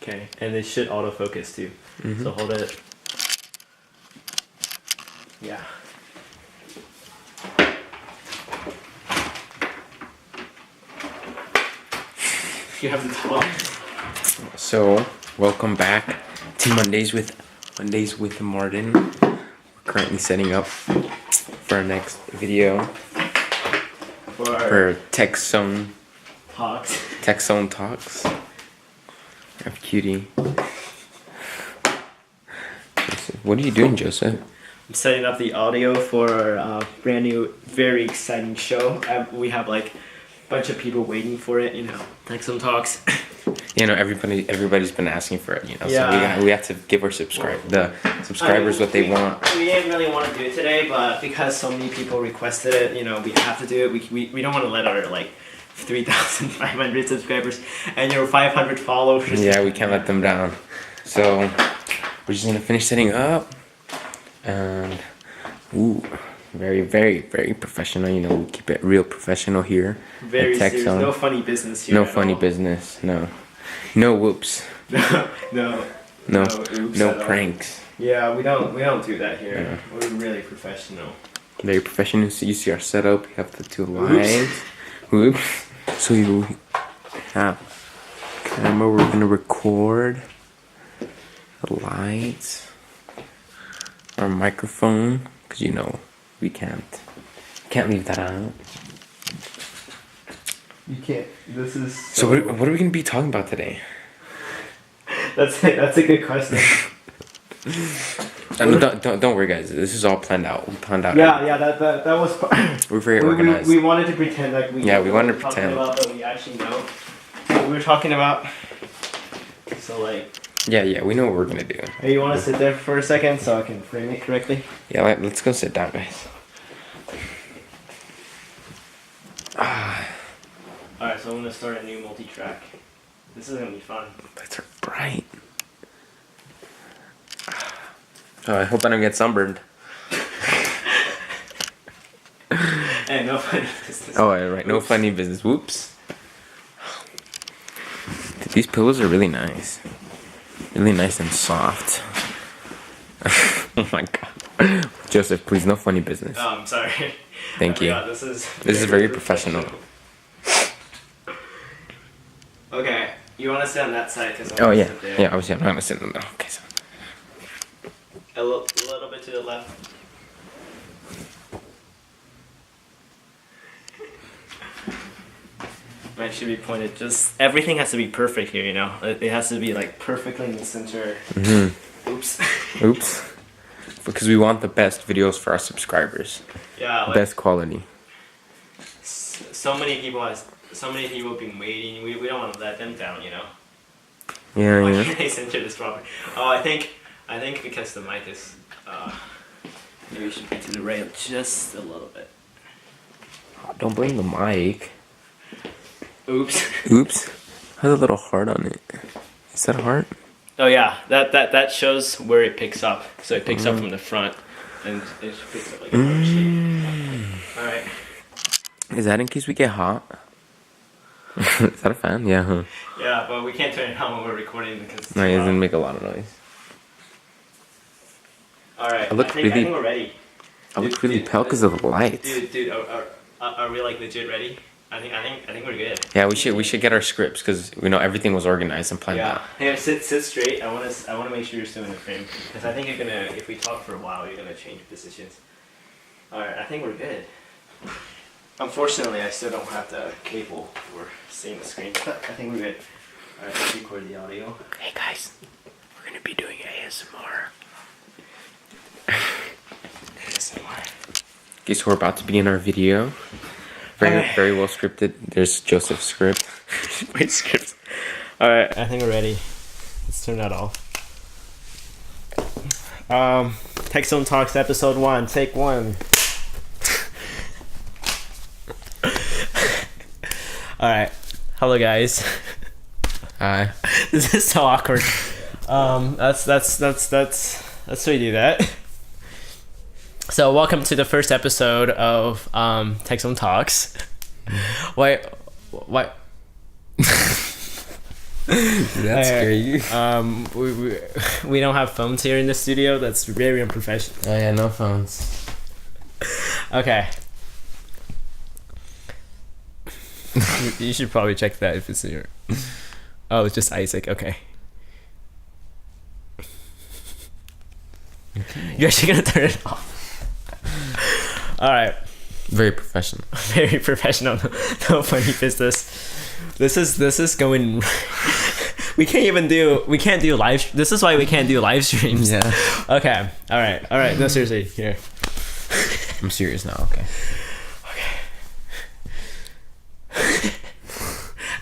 Okay, and it should autofocus too. Mm-hmm. So hold it. Yeah. You have the top. So, welcome back to Mondays with Martin. We're currently setting up for our next video for TechZone Talks. TechZone Talks. Have cutie. What are you doing, Joseph? I'm setting up the audio for our brand new, very exciting show. We have like a bunch of people waiting for it, you know, TechZone Talks. You know, everybody's been asking for it, you know. Yeah. So we have to give our subscribers what they want. We didn't really want to do it today, but because so many people requested it, you know, we have to do it. We don't want to let our like 3,500 subscribers and your 500 followers. Yeah, we can't let them down. So we're just gonna finish setting up, and very, very, very professional. You know, we keep it real professional here. Very at serious. TechZone. No funny business here. No funny business. No whoops. No pranks. Yeah, we don't do that here. Yeah. We're really professional. Very professional. So you see our setup. We have the two lights. Whoops. So you have camera. We're gonna record the lights. Our microphone, because you know we can't leave that out. You can't. This is. So what are we gonna be talking about today? That's a good question. Don't worry, guys. This is all planned out. We planned out. Yeah. That was. We're very organized. We wanted to pretend like we. Yeah, we wanted to talking pretend. about, but we actually know what we were talking about. So like. Yeah, we know what we're gonna do. Hey, you want to sit there for a second so I can frame it correctly? Yeah, let's go sit down, guys. Alright, so I'm gonna start a new multi-track. This is gonna be fun. Lights are bright. Oh, I hope I don't get sunburned. Hey, no funny business. Oh, right, no funny business. Whoops. Dude, these pillows are really nice. Really nice and soft. Oh my god. Joseph, please, no funny business. Oh, I'm sorry. Thank you. This is very professional. Okay, you want to sit on that side? Cause Oh yeah, yeah. Obviously, I'm not gonna sit in the middle. Okay, so. A little bit to the left. Mine should be pointed. Just everything has to be perfect here. You know, it has to be like perfectly in the center. Mm-hmm. Oops. Because we want the best videos for our subscribers. Yeah. Like, best quality. So many people have been waiting. We don't want to let them down, you know. Yeah. Why can't they center this properly? Oh, I think because the mic is maybe we should be to the rail just a little bit. Don't blame the mic. Oops. Has a little heart on it. Is that a heart? Oh yeah, that shows where it picks up. So it picks up from the front, and it picks up like a heart shape. All right. Is that in case we get hot? Is that a fan? Yeah. Huh? Yeah, but we can't turn it on when we're recording because. No, it doesn't make a lot of noise. All right. I think we're ready. I look really pale because of the lights. Dude, are we like legit ready? I think we're good. Yeah, we should get our scripts because we know everything was organized and planned out. Hey, sit straight. I want to make sure you're still in the frame because I think you're gonna. If we talk for a while, you're gonna change positions. All right, I think we're good. Unfortunately, I still don't have the cable for seeing the screen. But I think we're good. All right, let's record the audio. Hey guys, we're gonna be doing ASMR. ASMR. Okay, so we're about to begin our video. Very well scripted. There's Joseph's script. Wait, script. All right, I think we're ready. Let's turn that off. TechZone Talks episode 1, take 1. All right, hello guys. Hi. This is so awkward. That's how you do that. So welcome to the first episode of TechZone Talks. Why That's great. We don't have phones here in the studio. That's very unprofessional. Oh yeah, no phones. Okay. You should probably check that if it's your. Oh, it's just Isaac. Okay. You're actually gonna turn it off. All right. Very professional. Very professional. No funny business. This is going. We can't do live. This is why we can't do live streams. Yeah. Okay. All right. No, seriously. Here. I'm serious now. Okay.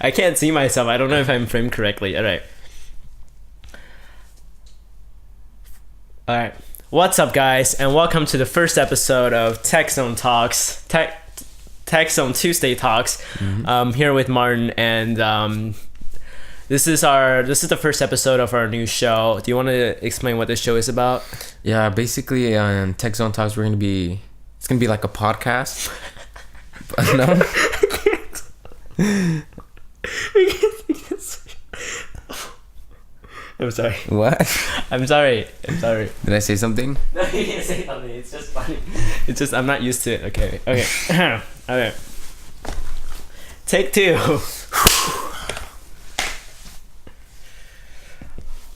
I can't see myself. I don't know if I'm framed correctly. All right. What's up, guys, and welcome to the first episode of TechZone Talks. TechZone Tuesday Talks. Here with Martin, and this is the first episode of our new show. Do you want to explain what this show is about? Yeah, basically on TechZone Talks, it's gonna be like a podcast. But no. I'm sorry. What? I'm sorry. Did I say something? No, you didn't say something. It's just funny. It's just I'm not used to it. Okay. Okay. Take 2.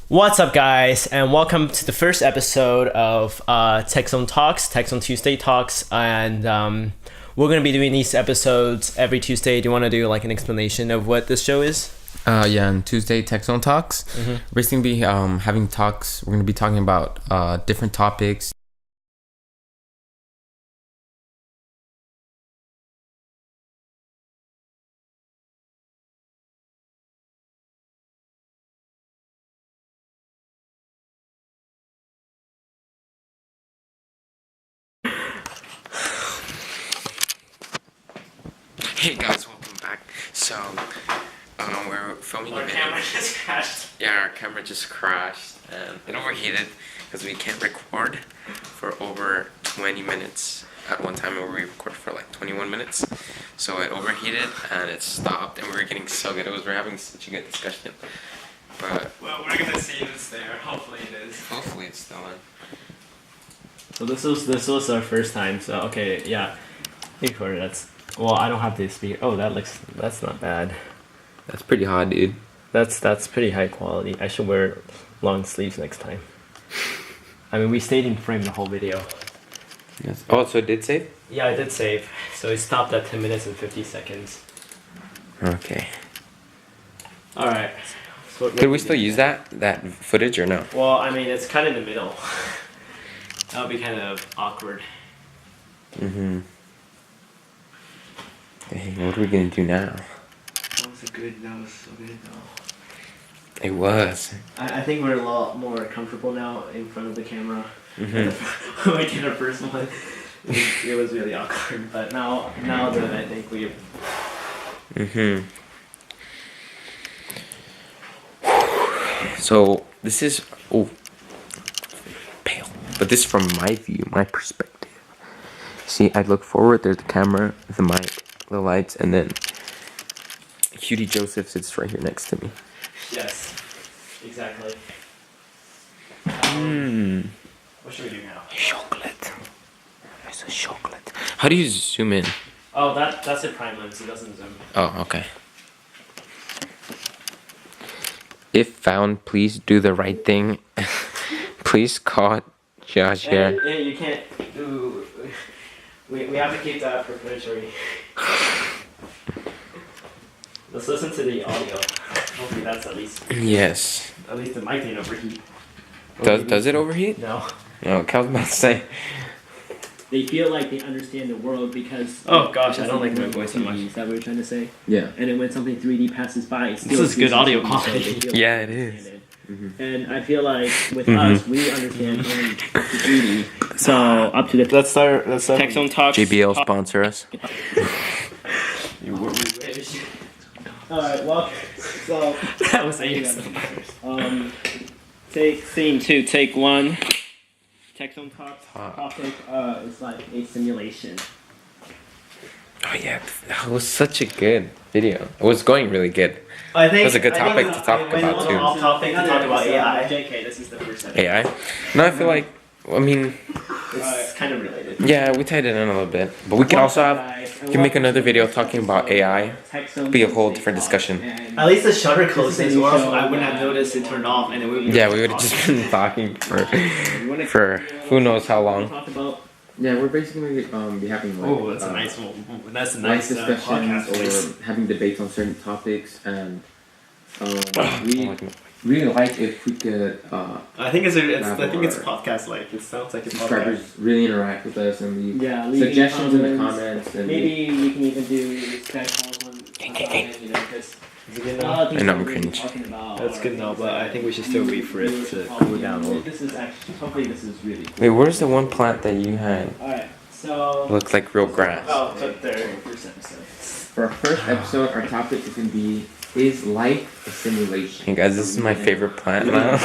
What's up, guys, and welcome to the first episode of TechZone Talks, TechZone Tuesday Talks, and we're gonna be doing these episodes every Tuesday. Do you want to do like an explanation of what this show is? Yeah, on Tuesday TechZone Talks, we're basically be having talks. We're gonna be talking about different topics. Hey guys, welcome back. So, we're filming a video. Our camera just crashed. Yeah, our camera just crashed and it overheated because we can't record for over 20 minutes at one time, where we recorded for like 21 minutes. So it overheated and it stopped, and we were getting so good. We're having such a good discussion. But well, we're gonna see if it's there. Hopefully it is. hopefully it's still in. So this was our first time. So okay, yeah. Record. Well, I don't have the speaker. Oh, that's not bad. That's pretty hot, dude. That's pretty high quality. I should wear long sleeves next time. I mean, we stayed in frame the whole video. Yes. Oh, so it did save? Yeah, I did save. So it stopped at 10 minutes and 50 seconds. Okay. All right. So Could we still use that footage or no? Well, I mean, it's kind of in the middle. That would be kind of awkward. Hey, what are we gonna do now? That was so good though. It was. I think we're a lot more comfortable now in front of the camera. When we did our first one, it was really awkward. But now that I think we. So this is pale, but this is from my view, my perspective. See, I look forward. There's the camera, the mic, the lights, and then Cutie Joseph sits right here next to me. Yes, exactly. What should we do now? Chocolate. There's a chocolate. How do you zoom in? Oh, that's a prime lens. It doesn't zoom. Oh, okay. If found, please do the right thing. Please call Jiajer. Hey, you can't do. We have to keep that proprietary. Let's listen to the audio. Hopefully that's at least. Yes. At least it might be an overheat. Does it overheat? No. No, I was about to say. They feel like they understand the world because. Oh gosh, I don't like my voice so much. Is that what you're trying to say? Yeah. And then when something 3D passes by, it This is good audio quality. Yeah, it is. And I feel like with us, we understand only the 3D. So up to the. Let's start. TechZone Talks. JBL sponsor us. Alright, well, so. That was ace. Take scene 2, take 1. TechZone Talks topic is like a simulation. Oh yeah, that was such a good video. It was going really good. I think It was a good I think topic it's- to talk when about, we're too. off topic to talk about AI. JK, this is the first episode. AI. No, I feel like. I mean, It's kind of related. yeah, we tied it in a little bit, but we can also have. We can make another video talking about AI. Be a whole different discussion. At least the shutter closes, or else I wouldn't have noticed it turned off, and then we. Yeah, we would have just been talking for who knows how long. Talk about Yeah, we're basically be having like Oh, that's a nice one. That's a nice nice discussions podcast voice. or having debates on certain topics, and Oh we really like if we could I think it's Have I think it's our podcast like. It sounds like a podcast. subscribers really interact with us and leave leaving suggestions in the comments. And Maybe we can even do Skype calls when you know, because Is it good a now? lot of things I know, that I'm we're cringe. talking about That's are good now, things but that I think we should still wait for it we to should cool probably down a do. little. This is actually, hopefully this is really Wait, where's the one plant that you had? Alright, so Looks like real grass. Oh, it's up there. first episode. for our first episode, our topic is going to be: Is life a simulation? Hey guys, this is my favorite plant now.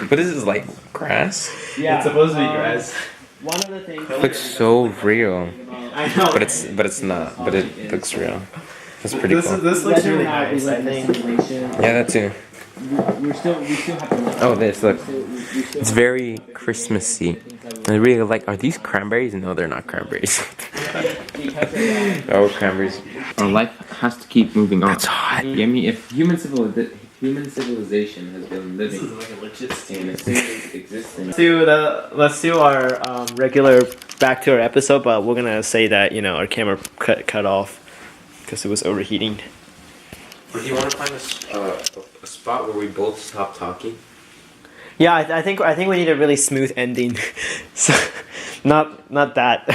What is this, like grass? Yeah, It's supposed to be grass. One of the things It looks so real, I know. but it's not. But it looks real. That's pretty This cool. this looks really nice. I think. Yeah, that too. we still have to Oh, this look. It's very Christmassy. I really like. Are these cranberries? No, they're not cranberries. Oh, cranberries. Our life has to keep moving on. That's hot. Yeah, I mean, if human civilization has been This is living like a legit in a statement. single existence. Let's do our regular back to our episode, but we're gonna say that our camera cut off because it was overheating. Do you want to find a spot where we both stop talking? Yeah, I think we need a really smooth ending. So, not that